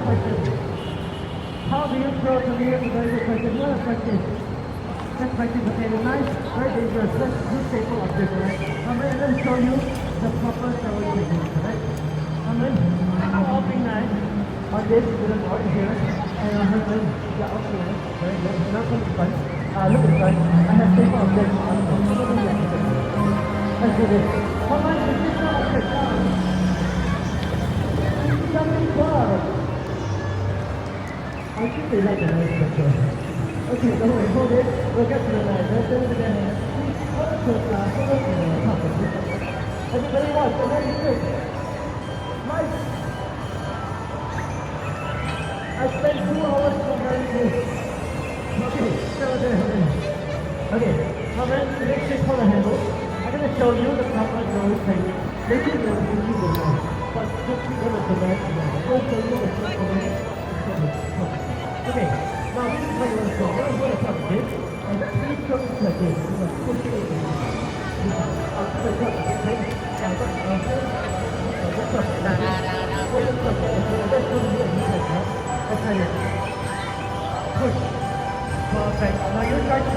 question. How do you throw to me? It's a very good question. What a practice. Let's practice again. It's nice, very dangerous. Let's do staple of this, right? Let me show you the proper throwing technique, right? I'm hopping nice on this little board here. And yeah, okay, very good. Now come in front. Look in front. I have staple of this. Let's do this. Come on, this is not a good job. Jumping club. I think they like the nice picture. Okay, don't worry, hold it. We'll get to the line. Let's do it again. Please hold it to the top of this. Everybody watch, and then you quick. Nice. I spent 2 hours preparing this. Okay, so there. Okay, now then, let's take hold the handle. I'm going to show you the proper throwing technique. Maybe it will be the one, but just because of the right one. I'll show you the proper way. Okay, now this is how you want to go. I'm going to touch this, and please throw it like this. You're going to push it in. I'll put it up, okay? I'll put it up. Let's touch it. Let's touch it. Let's do it like that. Let's try it. Push. Perfect. Now you try to